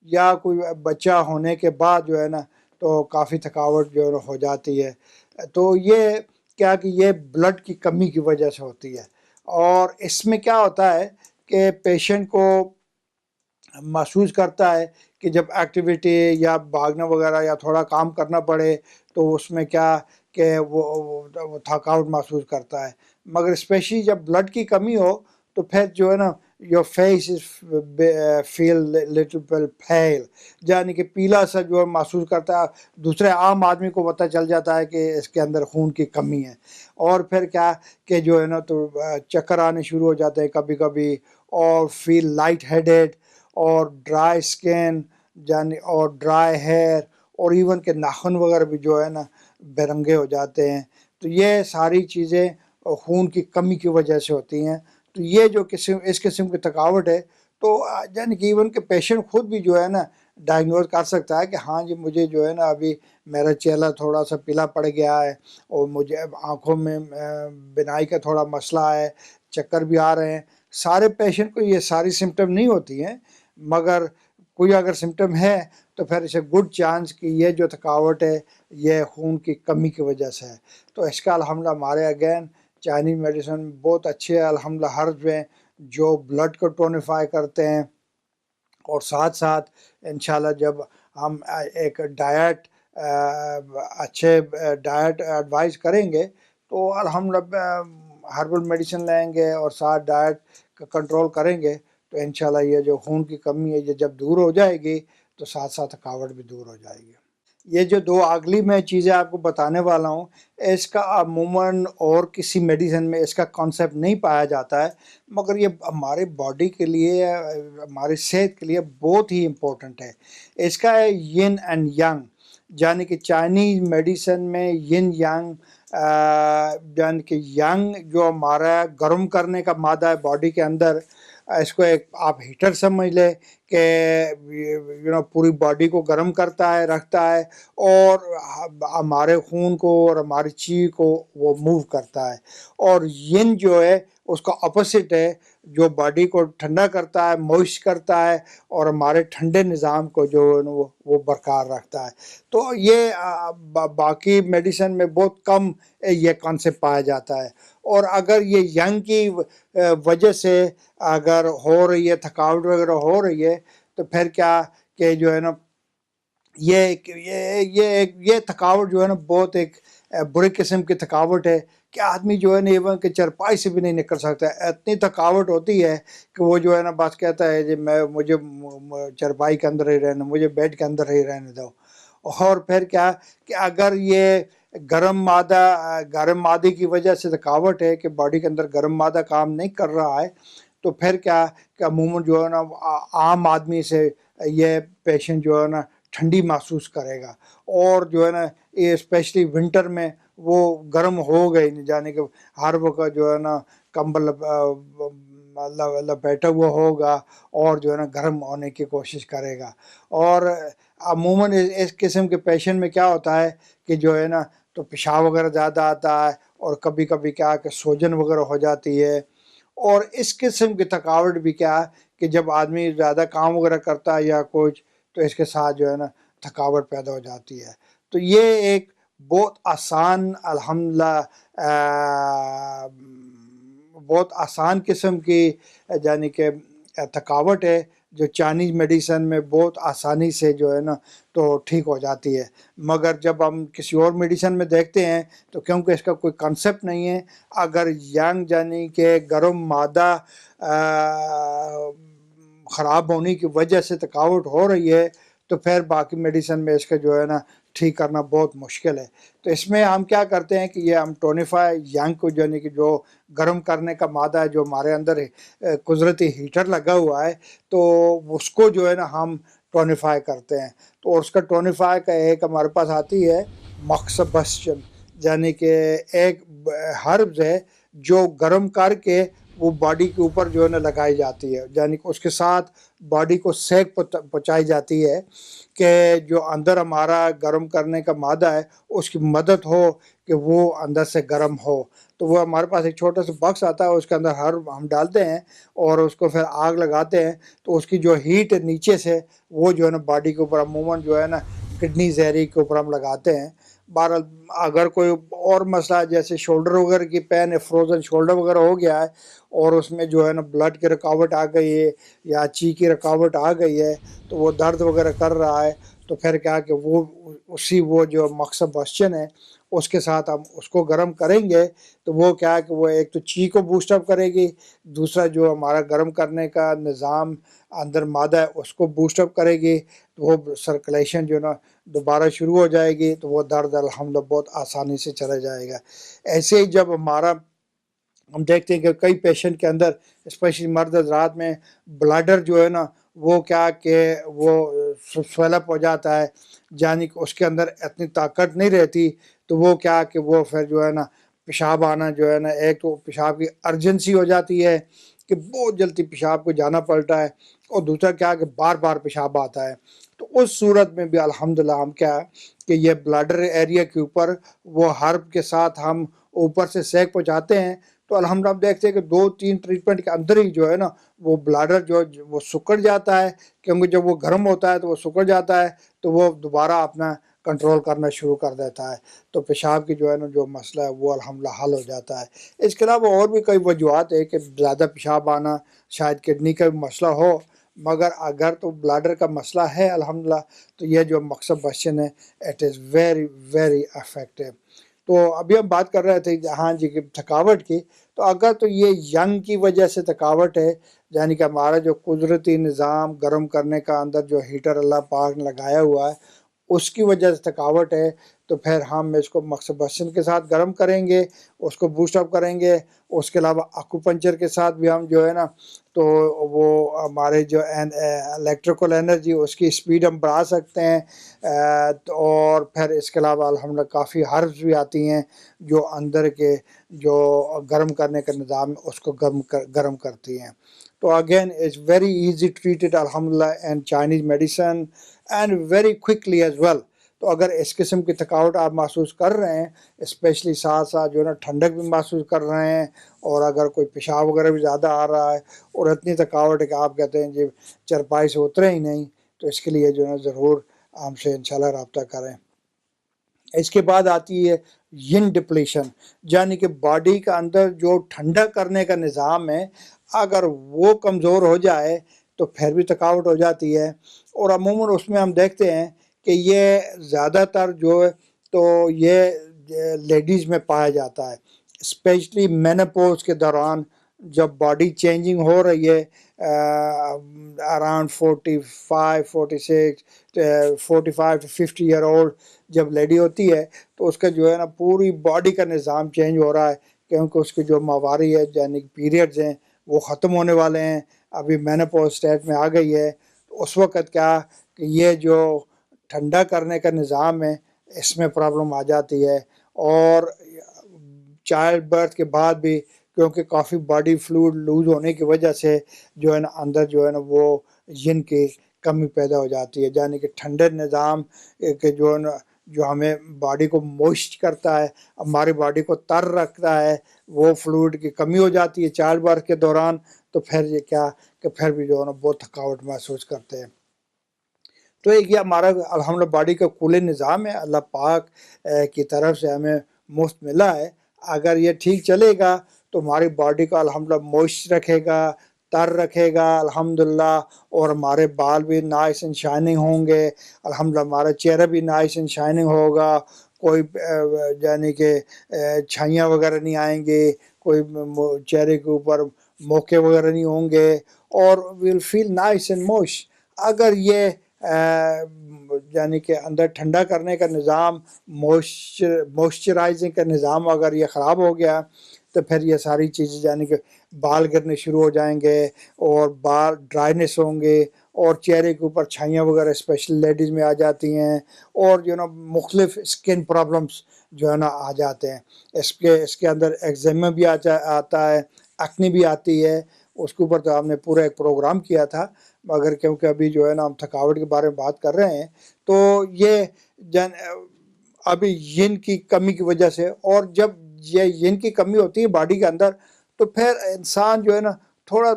S2: یا کوئی بچہ ہونے کے بعد جو ہے نا تو کافی تھکاوٹ جو ہو جاتی ہے۔ تو یہ کیا کہ یہ بلڈ کی کمی کی وجہ سے ہوتی ہے۔ اور اس میں کیا ہوتا ہے کہ پیشنٹ کو محسوس کرتا ہے کہ جب ایکٹیویٹی یا بھاگنا وغیرہ یا تھوڑا کام کرنا پڑے تو اس میں کیا کہ وہ تھک آؤٹ محسوس کرتا ہے، مگر اسپیشلی جب بلڈ کی کمی ہو تو پھر جو ہے نا your face is feel little bit pale, یعنی کہ پیلا سا جو محسوس کرتا ہے. دوسرے عام آدمی کو پتہ چل جاتا ہے کہ اس کے اندر خون کی کمی ہے. اور پھر کیا کہ جو ہے نا تو چکر آنے شروع ہو جاتے ہیں کبھی کبھی, اور فیل لائٹ ہیڈیڈ, اور ڈرائی اسکن یعنی اور ڈرائی ہیئر, اور ایون کہ ناخن وغیرہ بھی جو ہے نا بے رنگے ہو جاتے ہیں. تو یہ ساری چیزیں خون کی کمی کی وجہ سے ہوتی ہیں. تو یہ جو اس قسم کی تھکاوٹ ہے تو یعنی کہ ایون کہ پیشنٹ خود بھی جو ہے نا ڈائگنوز کر سکتا ہے کہ ہاں جی مجھے جو ہے نا ابھی میرا چہرہ تھوڑا سا پیلا پڑ گیا ہے, اور مجھے آنکھوں میں بینائی کا تھوڑا مسئلہ ہے, چکر بھی آ رہے ہیں. سارے پیشنٹ کو یہ ساری سمٹم نہیں ہوتی ہیں, مگر کوئی اگر سمٹم ہے تو پھر اسے گڈ چانس کہ یہ جو تھکاوٹ ہے یہ خون کی کمی کی وجہ سے ہے. تو اس کا الحمدللہ ہمارے اگین چائنیز میڈیسن بہت اچھے ہیں الحمدللہ ہربز میں, جو بلڈ کو ٹونیفائی کرتے ہیں. اور ساتھ ساتھ انشاءاللہ جب ہم ایک ڈائٹ اچھے ڈائٹ ایڈوائز کریں گے تو الحمدللہ ہربل میڈیسن لیں گے اور ساتھ ڈائٹ کا کنٹرول کریں گے تو انشاءاللہ یہ جو خون کی کمی ہے یہ جب دور ہو جائے گی تو ساتھ ساتھ تھکاوٹ بھی دور ہو جائے گی. یہ جو دو اگلی میں چیزیں آپ کو بتانے والا ہوں اس کا عموماً اور کسی میڈیسن میں اس کا کانسیپٹ نہیں پایا جاتا ہے, مگر یہ ہمارے باڈی کے لیے ہماری صحت کے لیے بہت ہی امپورٹنٹ ہے. اس کا ہے ین اینڈ ینگ, یعنی کہ چائنیز میڈیسن میں ین ینگ, یعنی کہ ینگ جو ہمارا گرم کرنے کا مادہ ہے باڈی کے اندر, اس کو ایک آپ ہیٹر سمجھ لیں کہ پوری باڈی کو گرم کرتا ہے رکھتا ہے, اور ہمارے خون کو اور ہماری چی کو وہ موو کرتا ہے. اور ین جو ہے اس کا اپوزٹ ہے جو باڈی کو ٹھنڈا کرتا ہے, موئسٹ کرتا ہے, اور ہمارے ٹھنڈے نظام کو جو وہ برقرار رکھتا ہے. تو یہ باقی میڈیسن میں بہت کم یہ کانسیپٹ پایا جاتا ہے. اور اگر یہ ینگ کی وجہ سے اگر ہو رہی ہے تھکاوٹ وغیرہ ہو رہی ہے تو پھر کیا کہ جو ہے نا یہ تھکاوٹ جو ہے نا بہت ایک برے قسم کی تھکاوٹ ہے کہ آدمی جو ہے نا ایون کہ چرپائی سے بھی نہیں نکل سکتا. اتنی تھکاوٹ ہوتی ہے کہ وہ جو ہے نا بس کہتا ہے جی مجھے چرپائی کے اندر ہی رہنا, مجھے بیڈ کے اندر ہی رہنے دو. اور پھر کیا کہ اگر یہ گرم مادے کی وجہ سے تھکاوٹ ہے کہ باڈی کے اندر گرم مادہ کام نہیں کر رہا ہے تو پھر کیا کہ عموماً جو ہے نا عام آدمی سے یہ پیشنٹ جو ہے نا ٹھنڈی محسوس کرے گا. اور جو ہے نا یہ اسپیشلی ونٹر میں وہ گرم ہو گئی, یعنی کہ ہر وقت جو ہے نا کمبل لپیٹا ہوا ہوگا اور جو ہے نا گرم ہونے کی کوشش کرے گا. اور عموماً اس قسم کے پیشنٹ میں کیا ہوتا ہے کہ جو ہے نا تو پیشاب وغیرہ زیادہ آتا ہے, اور کبھی کبھی کیا کہ سوجن وغیرہ ہو جاتی ہے. اور اس قسم کی تھکاوٹ بھی کیا کہ جب آدمی زیادہ کام وغیرہ کرتا ہے یا کچھ تو اس کے ساتھ جو ہے نا تھکاوٹ پیدا ہو جاتی ہے. تو یہ ایک بہت آسان الحمدللہ بہت آسان قسم کی یعنی کہ تھکاوٹ ہے جو چائنیز میڈیسن میں بہت آسانی سے جو ہے نا تو ٹھیک ہو جاتی ہے. مگر جب ہم کسی اور میڈیسن میں دیکھتے ہیں تو کیونکہ اس کا کوئی کنسیپٹ نہیں ہے, اگر ینگ یعنی کہ گرم مادہ خراب ہونے کی وجہ سے تھکاوٹ ہو رہی ہے تو پھر باقی میڈیسن میں اس کا جو ہے نا ٹھیک کرنا بہت مشکل ہے. تو اس میں ہم کیا کرتے ہیں کہ یہ ہم ٹونیفائی ینگ کو یعنی کہ جو گرم کرنے کا مادہ ہے جو ہمارے اندر قدرتی ہیٹر لگا ہوا ہے تو اس کو جو ہے نا ہم ٹونیفائی کرتے ہیں. تو اس کا ٹونیفائی کا ایک ہمارے پاس آتی ہے ماکسبسچن, یعنی کہ ایک ہربز ہے جو گرم کر کے وہ باڈی کے اوپر جو ہے نا لگائی جاتی ہے, یعنی کہ اس کے ساتھ باڈی کو سیک پہنچائی جاتی ہے کہ جو اندر ہمارا گرم کرنے کا مادہ ہے اس کی مدد ہو کہ وہ اندر سے گرم ہو. تو وہ ہمارے پاس ایک چھوٹا سا باکس آتا ہے, اس کے اندر ہرب ہم ڈالتے ہیں اور اس کو پھر آگ لگاتے ہیں تو اس کی جو ہیٹ نیچے سے وہ جو ہے نا باڈی کے اوپر عموماً جو ہے نا کڈنی زہری کے اوپر ہم لگاتے ہیں. بہرحال اگر کوئی اور مسئلہ جیسے شولڈر وغیرہ کی پین ہے, فروزن شولڈر وغیرہ ہو گیا ہے اور اس میں جو ہے نا بلڈ کی رکاوٹ آ گئی ہے یا چی کی رکاوٹ آ گئی ہے تو وہ درد وغیرہ کر رہا ہے تو پھر کیا کہ وہ جو مقصد بسچن ہے اس کے ساتھ ہم اس کو گرم کریں گے تو وہ کیا کہ وہ ایک تو چی کو بوسٹ اپ کرے گی، دوسرا جو ہمارا گرم کرنے کا نظام اندر مادہ ہے اس کو بوسٹ اپ کرے گی، تو وہ سرکولیشن جو نا دوبارہ شروع ہو جائے گی، تو وہ درد الحمدللہ بہت آسانی سے چلا جائے گا۔ ایسے ہی جب ہم دیکھتے ہیں کہ کئی پیشنٹ کے اندر اسپیشلی مرد حضرات میں بلاڈر جو ہے نا وہ کیا کہ وہ سویل اپ ہو جاتا ہے، یعنی کہ اس کے اندر اتنی طاقت نہیں رہتی، تو وہ کیا کہ وہ پھر جو ہے نا پیشاب آنا جو ہے نا، ایک تو پیشاب کی ارجنسی ہو جاتی ہے کہ بہت جلدی پیشاب کو جانا پڑتا ہے، اور دوسرا کیا کہ بار بار پیشاب آتا ہے۔ تو اس صورت میں بھی الحمدللہ ہم کیا کہ یہ بلاڈر ایریا کے اوپر وہ ہرب کے ساتھ ہم اوپر سے سیک پہنچاتے ہیں، تو الحمدللہ ہم دیکھتے ہیں کہ 2-3 ٹریٹمنٹ کے اندر ہی جو ہے نا وہ بلاڈر جو وہ سکڑ جاتا ہے، کیونکہ جب وہ گرم ہوتا ہے تو وہ سکڑ جاتا ہے، تو وہ دوبارہ اپنا کنٹرول کرنا شروع کر دیتا ہے، تو پیشاب کی جو ہے نا جو مسئلہ ہے وہ الحمدللہ حل ہو جاتا ہے۔ اس کے علاوہ اور بھی کئی وجوہات ہے کہ زیادہ پیشاب آنا، شاید کڈنی کا مسئلہ ہو، مگر اگر تو بلاڈر کا مسئلہ ہے الحمدللہ تو یہ جو مقصد بسچن ہے it is very very effective. تو ابھی ہم بات کر رہے تھے ہاں جی کہ تھکاوٹ کی، تو اگر تو یہ ینگ کی وجہ سے تھکاوٹ ہے، یعنی کہ ہمارا جو قدرتی نظام گرم کرنے کا اندر جو ہیٹر اللہ پاک نے لگایا ہوا ہے اس کی وجہ سے تھکاوٹ ہے، تو پھر ہم اس کو مقصد بسچن کے ساتھ گرم کریں گے، اس کو بوسٹ اپ کریں گے۔ اس کے علاوہ اکوپنچر کے ساتھ بھی ہم جو ہے نا تو وہ ہمارے جو الیکٹریکل انرجی اس کی سپیڈ ہم بڑھا سکتے ہیں، اور پھر اس کے علاوہ الحمدللہ کافی ہربز بھی آتی ہیں جو اندر کے جو گرم کرنے کا نظام ہے اس کو گرم کرتی ہیں۔ تو again it's very easy treated الحمدللہ and Chinese medicine and very quickly as well. تو اگر اس قسم کی تھکاوٹ آپ محسوس کر رہے ہیں، اسپیشلی ساتھ ساتھ جو ہے نا ٹھنڈک بھی محسوس کر رہے ہیں، اور اگر کوئی پیشاب وغیرہ بھی زیادہ آ رہا ہے اور اتنی تھکاوٹ ہے کہ آپ کہتے ہیں جی چرپائی سے اترے ہی نہیں، تو اس کے لیے جو ہے ضرور ہم سے انشاءاللہ رابطہ کریں۔ اس کے بعد آتی ہے ین ڈپلیشن، یعنی کہ باڈی کا اندر جو ٹھنڈا کرنے کا نظام ہے اگر وہ کمزور ہو جائے تو پھر بھی تھکاوٹ ہو جاتی ہے، اور عموماً اس میں ہم دیکھتے ہیں کہ یہ زیادہ تر جو ہے تو یہ لیڈیز میں پایا جاتا ہے، اسپیشلی مینوپوز کے دوران جب باڈی چینجنگ ہو رہی ہے اراؤنڈ 45 46 45 to 50 ایئر اولڈ جب لیڈی ہوتی ہے تو اس کا جو ہے نا پوری باڈی کا نظام چینج ہو رہا ہے، کیونکہ اس کی جو ماواری ہے یعنی پیریڈز ہیں وہ ختم ہونے والے ہیں، ابھی مینوپوز سٹیج میں آ گئی ہے، تو اس وقت کیا کہ یہ جو ٹھنڈا کرنے کا نظام ہے اس میں پرابلم آ جاتی ہے، اور چائلڈ برتھ کے بعد بھی کیونکہ کافی باڈی فلوئڈ لوز ہونے کی وجہ سے جو ہے نا اندر جو ہے نا وہ ین کی کمی پیدا ہو جاتی ہے، یعنی کہ ٹھنڈے نظام کہ جو ہے نا جو ہمیں باڈی کو موئسٹ کرتا ہے، ہماری باڈی کو تر رکھتا ہے، وہ فلوئڈ کی کمی ہو جاتی ہے چائلڈ برتھ کے دوران، تو پھر یہ کیا کہ پھر بھی جو ہے نا بہت تھکاوٹ محسوس کرتے ہیں۔ تو ایک یہ ہمارا الحمدللہ باڈی کا کولنگ نظام ہے اللہ پاک کی طرف سے ہمیں مفت ملا ہے، اگر یہ ٹھیک چلے گا تو ہماری باڈی کو الحمدللہ موئسچر رکھے گا، تر رکھے گا الحمدللہ، اور ہمارے بال بھی نائس اینڈ شائننگ ہوں گے الحمدللہ، ہمارا چہرہ بھی نائس اینڈ شائننگ ہوگا، کوئی یعنی کہ چھائیاں وغیرہ نہیں آئیں گے، کوئی چہرے کے اوپر موقع وغیرہ نہیں ہوں گے، اور ویل فیل نائس اینڈ موش۔ اگر یہ یعنی کہ اندر ٹھنڈا کرنے کا نظام موئسچرائزنگ کا نظام اگر یہ خراب ہو گیا تو پھر یہ ساری چیزیں یعنی کہ بال گرنے شروع ہو جائیں گے، اور بال ڈرائنس ہوں گے، اور چہرے کے اوپر چھائیاں وغیرہ اسپیشل لیڈیز میں آ جاتی ہیں، اور جو ہے نا مختلف اسکن پرابلمس جو ہے نا آ جاتے ہیں، اس کے اندر ایگزیما بھی آتا ہے، ایکنے بھی آتی ہے، اس کے اوپر تو ہم نے پورا ایک پروگرام کیا تھا، مگر کیونکہ ابھی جو ہے نا ہم تھکاوٹ کے بارے میں بات کر رہے ہیں، تو یہ ابھی ین کی کمی کی وجہ سے، اور جب یہ ین کی کمی ہوتی ہے باڈی کے اندر تو پھر انسان جو ہے نا تھوڑا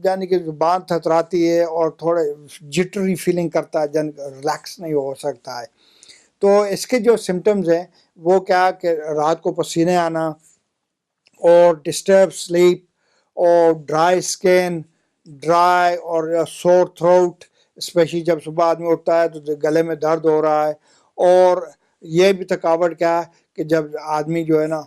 S2: یعنی کہ زبان تھتراتی ہے اور تھوڑا جٹری فیلنگ کرتا ہے، یعنی ریلیکس نہیں ہو سکتا ہے۔ تو اس کے جو سمٹمز ہیں وہ کیا کہ رات کو پسینے آنا، اور ڈسٹرب سلیپ، اور ڈرائی اسکن، ڈرائی اور سور تھروٹ، اسپیشلی جب صبح آدمی اٹھتا ہے تو گلے میں درد ہو رہا ہے، اور یہ بھی تھکاوٹ کیا ہے کہ جب آدمی جو ہے نا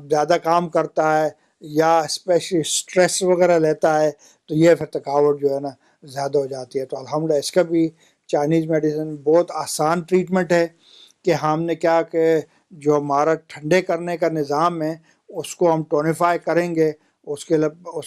S2: زیادہ کام کرتا ہے یا اسپیشلی اسٹریس وغیرہ لیتا ہے تو یہ پھر تھکاوٹ جو ہے نا زیادہ ہو جاتی ہے۔ تو الحمدللہ اس کا بھی چائنیز میڈیسن بہت آسان ٹریٹمنٹ ہے کہ ہم نے کیا کہ جو ہمارا ٹھنڈے کرنے کا نظام ہے اس کو ہم ٹونیفائی کریں گے۔ اس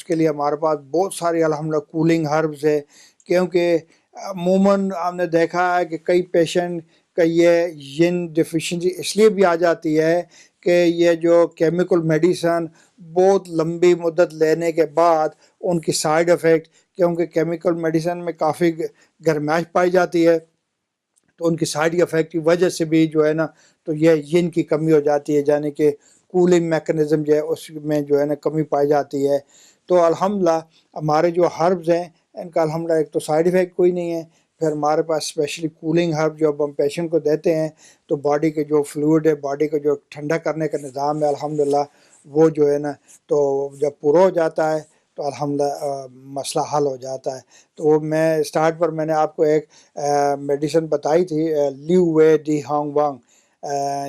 S2: کے لیے ہمارے پاس بہت ساری الحمدللہ کولنگ ہربز ہے، کیونکہ عموماً ہم نے دیکھا ہے کہ کئی پیشنٹ کا یہ ین ڈیفیشنسی اس لیے بھی آ جاتی ہے کہ یہ جو کیمیکل میڈیسن بہت لمبی مدت لینے کے بعد ان کی سائیڈ افیکٹ، کیونکہ کیمیکل میڈیسن میں کافی گرمائش پائی جاتی ہے تو ان کی سائیڈ افیکٹ کی وجہ سے بھی جو ہے نا تو یہ ین کی کمی ہو جاتی ہے، یعنی کہ کولنگ میکنزم جو ہے اس میں جو ہے نا کمی پائی جاتی ہے۔ تو الحمدللہ ہمارے جو ہربز ہیں ان کا الحمدللہ ایک تو سائیڈ افیکٹ کوئی نہیں ہے، پھر ہمارے پاس اسپیشلی کولنگ ہرب جو اب ہم پیشنٹ کو دیتے ہیں تو باڈی کے جو فلوئڈ ہے، باڈی کو جو ٹھنڈا کرنے کا نظام ہے الحمدللہ وہ جو ہے نا تو جب پورا ہو جاتا ہے تو الحمدللہ مسئلہ حل ہو جاتا ہے۔ تو وہ میں اسٹارٹ پر میں نے آپ کو ایک میڈیسن بتائی تھی، لیو وے ڈی ہانگ وانگ،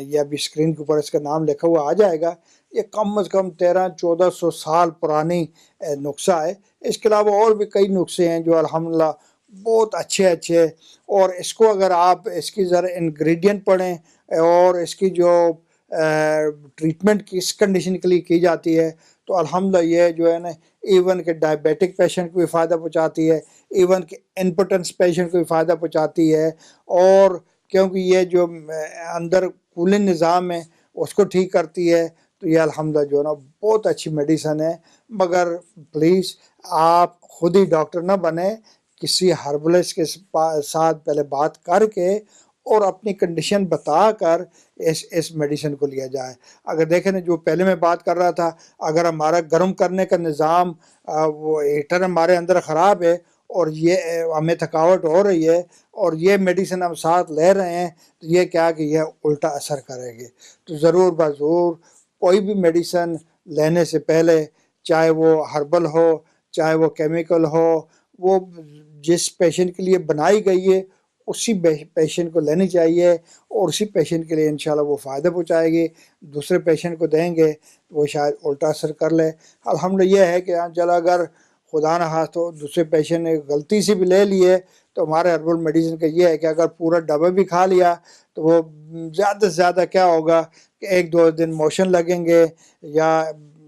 S2: یہ ابھی اسکرین کے اوپر اس کا نام لکھا ہوا آ جائے گا۔ یہ کم از کم 1300-1400 سال پرانی نسخہ ہے۔ اس کے علاوہ اور بھی کئی نسخے ہیں جو الحمدللہ بہت اچھے، اور اس کو اگر آپ اس کی ذرا انگریڈینٹ پڑھیں اور اس کی جو ٹریٹمنٹ کس کنڈیشن کے لیے کی جاتی ہے تو الحمدللہ یہ جو ہے نا ایون کہ ڈائبیٹک پیشنٹ کو بھی فائدہ پہنچاتی ہے، ایون کہ امپوٹنس پیشنٹ کو بھی فائدہ پہنچاتی ہے، اور کیونکہ یہ جو اندر کولنگ نظام ہے اس کو ٹھیک کرتی ہے تو یہ الحمدللہ جو ہے نا بہت اچھی میڈیسن ہے۔ مگر پلیز آپ خود ہی ڈاکٹر نہ بنیں، کسی ہربلسٹ کے ساتھ پہلے بات کر کے اور اپنی کنڈیشن بتا کر اس میڈیسن کو لیا جائے۔ اگر دیکھیں نا جو پہلے میں بات کر رہا تھا، اگر ہمارا گرم کرنے کا نظام وہ ہیٹر ہمارے اندر خراب ہے اور یہ ہمیں تھکاوٹ ہو رہی ہے اور یہ میڈیسن ہم ساتھ لے رہے ہیں تو یہ کیا کہ یہ الٹا اثر کرے گی۔ تو ضرور بضرور کوئی بھی میڈیسن لینے سے پہلے، چاہے وہ ہربل ہو چاہے وہ کیمیکل ہو، وہ جس پیشنٹ کے لیے بنائی گئی ہے اسی پیشنٹ کو لینی چاہیے، اور اسی پیشنٹ کے لیے انشاءاللہ وہ فائدہ پہنچائے گی۔ دوسرے پیشنٹ کو دیں گے تو وہ شاید الٹا اثر کر لے۔ الحمدللہ یہ ہے کہ چلو اگر خدا نہ خواستہ دوسرے پیشنٹ نے غلطی سے بھی لے لیے تو ہمارے ہربل میڈیسن کا یہ ہے کہ اگر پورا ڈبہ بھی کھا لیا تو وہ زیادہ سے زیادہ کیا ہوگا کہ 1-2 دن موشن لگیں گے، یا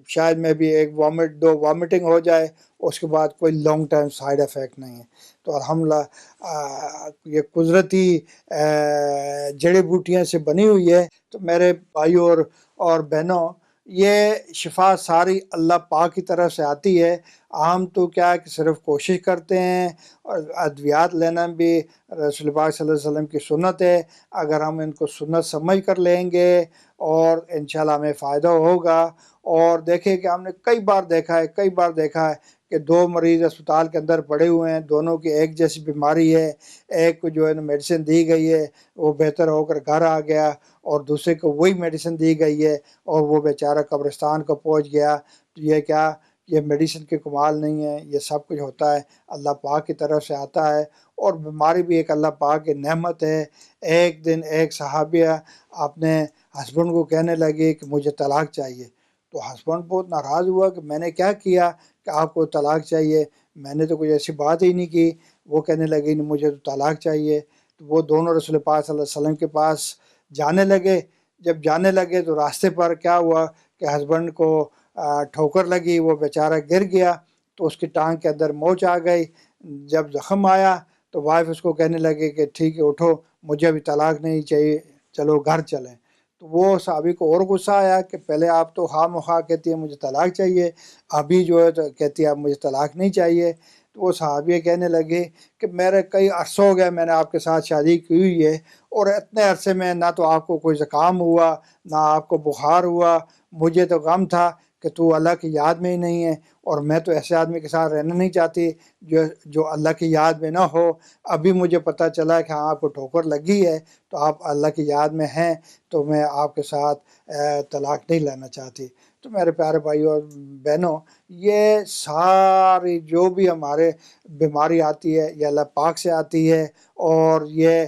S2: شاید میں بھی ایک وامٹنگ ہو جائے، اس کے بعد کوئی لانگ ٹائم سائیڈ افیکٹ نہیں ہے۔ تو الحمدللہ یہ قدرتی جڑی بوٹیاں سے بنی ہوئی ہے۔ تو میرے بھائیوں اور بہنوں، یہ شفا ساری اللہ پاک کی طرف سے آتی ہے۔ ہم تو کیا ہے کہ صرف کوشش کرتے ہیں، اور ادویات لینا بھی رسول پاک صلی اللہ علیہ وسلم کی سنت ہے۔ اگر ہم ان کو سنت سمجھ کر لیں گے اور انشاءاللہ ہمیں فائدہ ہوگا۔ اور دیکھیں کہ ہم نے کئی بار دیکھا ہے کہ 2 مریض اسپتال کے اندر پڑے ہوئے ہیں، دونوں کی ایک جیسی بیماری ہے، ایک کو جو ہے میڈیسن دی گئی ہے وہ بہتر ہو کر گھر آ گیا، اور دوسرے کو وہی میڈیسن دی گئی ہے اور وہ بیچارہ قبرستان کو پہنچ گیا۔ تو یہ کیا، یہ میڈیسن کے کمال نہیں ہے، یہ سب کچھ ہوتا ہے اللہ پاک کی طرف سے آتا ہے، اور بیماری بھی ایک اللہ پاک کی نعمت ہے۔ ایک دن ایک صحابیہ اپنے ہسبینڈ کو کہنے لگی کہ مجھے طلاق چاہیے، تو ہسبینڈ بہت ناراض ہوا کہ میں نے کیا کیا کہ آپ کو طلاق چاہیے، میں نے تو کوئی ایسی بات ہی نہیں کی۔ وہ کہنے لگی مجھے تو طلاق چاہیے۔ تو وہ دونوں رسول پاک صلی اللہ علیہ وسلم کے پاس جانے لگے۔ جب جانے لگے تو راستے پر کیا ہوا کہ ہسبینڈ کو ٹھوکر لگی، وہ بیچارہ گر گیا، تو اس کی ٹانگ کے اندر موچ آ گئی۔ جب زخم آیا تو وائف اس کو کہنے لگے کہ ٹھیک ہے اٹھو، مجھے ابھی طلاق نہیں چاہیے، چلو گھر چلیں۔ تو وہ صحابی کو اور غصہ آیا کہ پہلے آپ تو خواہ مخواہ کہتی ہے مجھے طلاق چاہیے، ابھی جو ہے تو کہتی ہے اب مجھے طلاق نہیں چاہیے۔ تو وہ صحابی کہنے لگے کہ میرے کئی عرصہ ہو گیا میں نے آپ کے ساتھ شادی کی ہوئی ہے، اور اتنے عرصے میں نہ تو آپ کو کوئی زکام ہوا نہ آپ کو بخار ہوا، مجھے تو غم تھا کہ تو اللہ کی یاد میں ہی نہیں ہے، اور میں تو ایسے آدمی کے ساتھ رہنا نہیں چاہتی جو اللہ کی یاد میں نہ ہو۔ ابھی مجھے پتہ چلا کہ ہاں آپ کو ٹھوکر لگی ہے تو آپ اللہ کی یاد میں ہیں، تو میں آپ کے ساتھ طلاق نہیں لینا چاہتی۔ تو میرے پیارے بھائیوں اور بہنوں، یہ ساری جو بھی ہمارے بیماری آتی ہے یہ اللہ پاک سے آتی ہے، اور یہ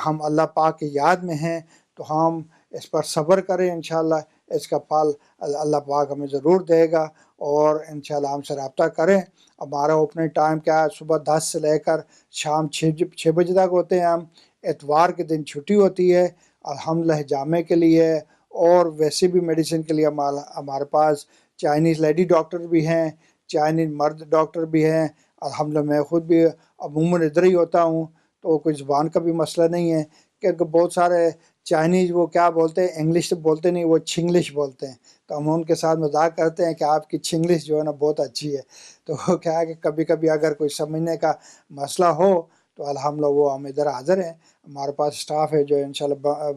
S2: ہم اللہ پاک کی یاد میں ہیں تو ہم اس پر صبر کریں، انشاءاللہ اس کا پھل اللہ پاک ہمیں ضرور دے گا، اور انشاءاللہ ہم سے رابطہ کریں۔ ہمارا اوپننگ ٹائم کیا ہے؟ صبح 10 سے لے کر شام 6 بجے تک ہوتے ہیں ہم۔ اتوار کے دن چھٹی ہوتی ہے الحمدللہ جامع کے لیے، اور ویسے بھی میڈیسن کے لیے ہمارے پاس چائنیز لیڈی ڈاکٹر بھی ہیں، چائنیز مرد ڈاکٹر بھی ہیں الحمدللہ۔ میں خود بھی عموماً ادھر ہی ہوتا ہوں، تو کوئی زبان کا بھی مسئلہ نہیں ہے، کیونکہ بہت سارے چائنیز وہ کیا بولتے ہیں، انگلش تو بولتے نہیں، وہ چھنگلش بولتے ہیں، تو ہم ان کے ساتھ مذاق کرتے ہیں کہ آپ کی چھنگلش جو ہے نا بہت اچھی ہے۔ تو کیا ہے کہ کبھی کبھی اگر کوئی سمجھنے کا مسئلہ ہو تو الحمدللہ وہ ہم ادھر حاضر ہیں۔ ہمارے پاس اسٹاف ہے جو انشاءاللہ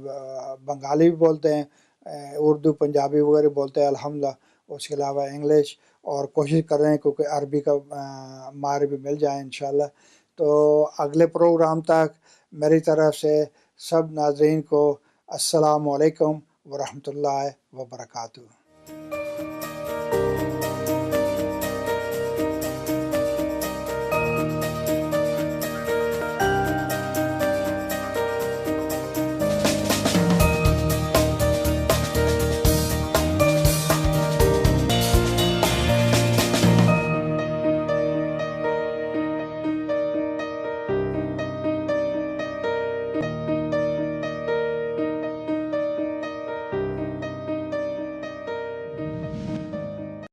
S2: بنگالی بھی بولتے ہیں، اردو پنجابی وغیرہ بولتے ہیں الحمدللہ، اس کے علاوہ انگلش، اور کوشش کر رہے ہیں کیونکہ عربی کا ماہر بھی مل جائے انشاءاللہ۔ تو اگلے پروگرام تک میری طرف سے سب ناظرین کو السلام علیکم ورحمۃ اللہ وبرکاتہ۔